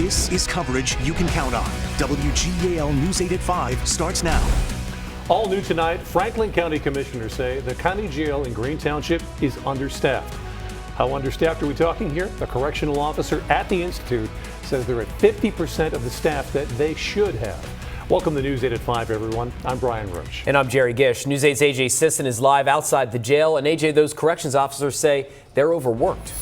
This is coverage you can count on. WGAL News 8 at 5 starts now. All new tonight, Franklin County Commissioners say the county jail in Green Township is understaffed. How understaffed are we talking here? The correctional officer at the Institute says they're at 50% of the staff that they should have. Welcome to News 8 at 5, everyone. I'm Brian Roach. And I'm Jerry Gish. News 8's AJ Sisson is live outside the jail. And AJ, those corrections officers say they're overworked.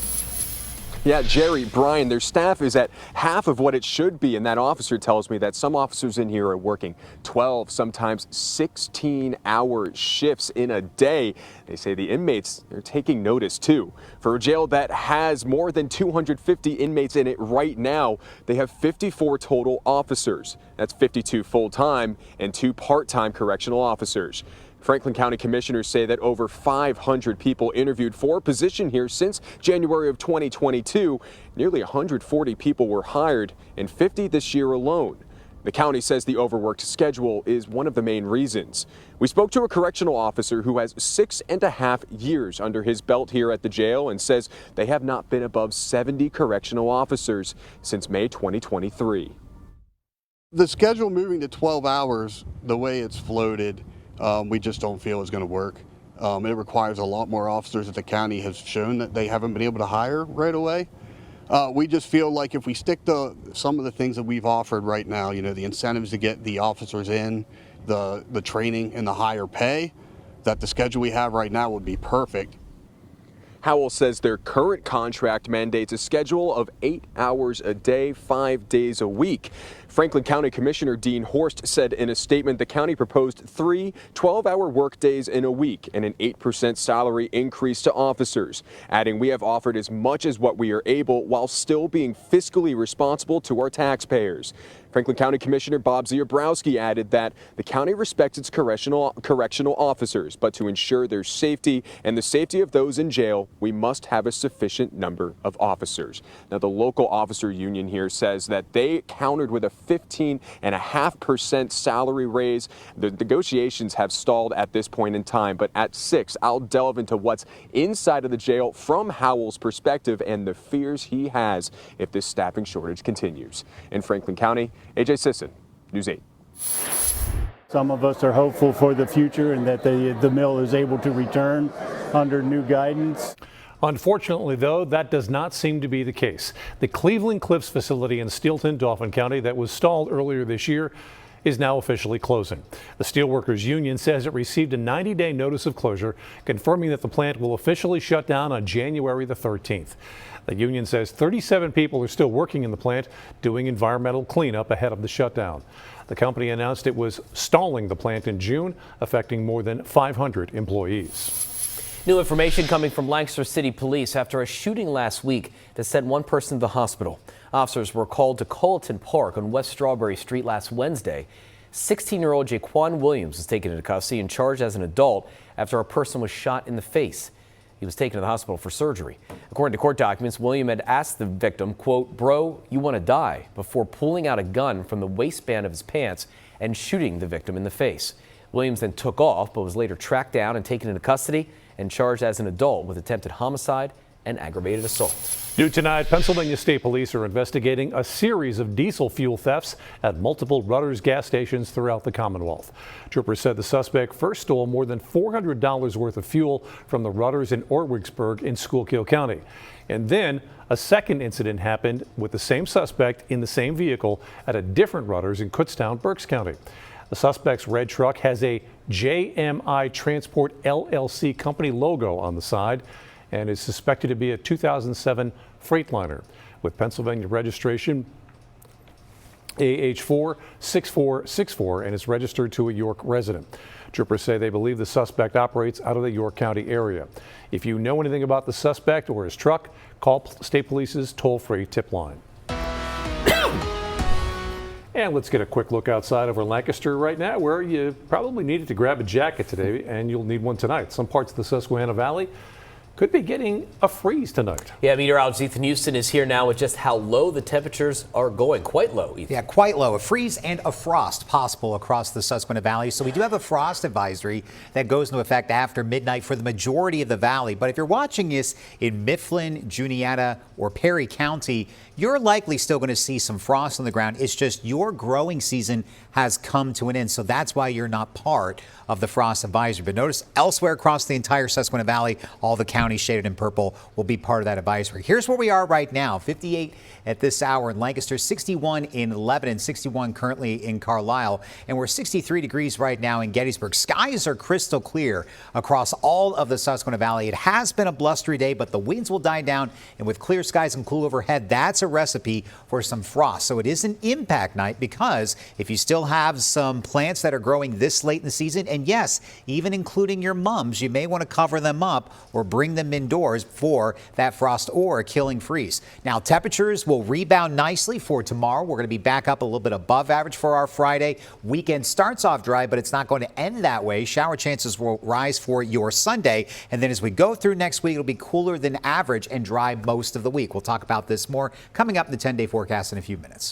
Yeah, Jerry, Brian, their staff is at half of what it should be, and that officer tells me that some officers in here are working 12, sometimes 16-hour shifts in a day. They say the inmates are taking notice, too. For a jail that has more than 250 inmates in it right now, they have 54 total officers. That's 52 full-time and 2 part-time correctional officers. Franklin County Commissioners say that over 500 people interviewed for a position here since January of 2022. Nearly 140 people were hired, and 50 this year alone. The county says the overworked schedule is one of the main reasons. We spoke to a correctional officer who has 6.5 years under his belt here at the jail and says they have not been above 70 correctional officers since May 2023. The schedule moving to 12 hours, the way it's floated, we just don't feel is going to work. It requires a lot more officers that the county has shown that they haven't been able to hire right away. We just feel like if we stick to some of the things that we've offered right now, you know, the incentives to get the officers in, the training and the higher pay, that the schedule we have right now would be perfect. Howell says their current contract mandates a schedule of 8 hours a day, 5 days a week. Franklin County Commissioner Dean Horst said in a statement the county proposed 3 12-hour work days in a week and an 8% salary increase to officers, adding we have offered as much as what we are able while still being fiscally responsible to our taxpayers. Franklin County Commissioner Bob Ziobrowski added that the county respects its correctional officers, but to ensure their safety and the safety of those in jail, we must have a sufficient number of officers. Now, the local officer union here says that they countered with a 15.5% salary raise. The negotiations have stalled at this point in time, but at 6, I'll delve into what's inside of the jail from Howell's perspective and the fears he has if this staffing shortage continues. In Franklin County, AJ Sisson, News 8. Some of us are hopeful for the future and that the mill is able to return under new guidance. Unfortunately, though, that does not seem to be the case. The Cleveland Cliffs facility in Steelton, Dauphin County, that was stalled earlier this year is now officially closing. The Steelworkers Union says it received a 90-day notice of closure, confirming that the plant will officially shut down on January the 13th. The union says 37 people are still working in the plant doing environmental cleanup ahead of the shutdown. The company announced it was stalling the plant in June, affecting more than 500 employees. New information coming from Lancaster City Police after a shooting last week that sent one person to the hospital. Officers were called to Colleton Park on West Strawberry Street last Wednesday. 16-year-old Jaquan Williams was taken into custody and charged as an adult after a person was shot in the face. He was taken to the hospital for surgery. According to court documents, William had asked the victim, quote, "Bro, you want to die," before pulling out a gun from the waistband of his pants and shooting the victim in the face. Williams then took off, but was later tracked down and taken into custody and charged as an adult with attempted homicide and aggravated assault. New tonight, Pennsylvania State Police are investigating a series of diesel fuel thefts at multiple Rutter's gas stations throughout the Commonwealth. Troopers said the suspect first stole more than $400 worth of fuel from the Rutters in Orwigsburg in Schuylkill County. And then a second incident happened with the same suspect in the same vehicle at a different Rutters in Kutztown, Berks County. The suspect's red truck has a JMI Transport LLC company logo on the side and is suspected to be a 2007 Freightliner with Pennsylvania registration AH46464 and is registered to a York resident. Troopers say they believe the suspect operates out of the York County area. If you know anything about the suspect or his truck, call State Police's toll-free tip line. And let's get a quick look outside over Lancaster right now, where you probably needed to grab a jacket today, and you'll need one tonight. Some parts of the Susquehanna Valley could be getting a freeze tonight. Yeah, meteorologist Ethan Houston is here now with just how low the temperatures are going. Quite low, Ethan. Yeah, quite low. A freeze and a frost possible across the Susquehanna Valley. So we do have a frost advisory that goes into effect after midnight for the majority of the valley. But if you're watching this in Mifflin, Juniata, or Perry County, you're likely still going to see some frost on the ground. It's just your growing season has come to an end. So that's why you're not part of the frost advisory. But notice elsewhere across the entire Susquehanna Valley, all the counties shaded in purple will be part of that advisory. Here's where we are right now. 58 at this hour in Lancaster, 61 in Lebanon, 61 currently in Carlisle, and we're 63 degrees right now in Gettysburg. Skies are crystal clear across all of the Susquehanna Valley. It has been a blustery day, but the winds will die down, and with clear skies and cool overhead, that's a recipe for some frost. So it is an impact night because if you still have some plants that are growing this late in the season, and yes, even including your mums, you may want to cover them up or bring them indoors for that frost or a killing freeze. Now, temperatures will rebound nicely for tomorrow. We're going to be back up a little bit above average for our Friday. Weekend starts off dry, but it's not going to end that way. Shower chances will rise for your Sunday. And then as we go through next week, it'll be cooler than average and dry most of the week. We'll talk about this more coming up in the 10-day forecast in a few minutes.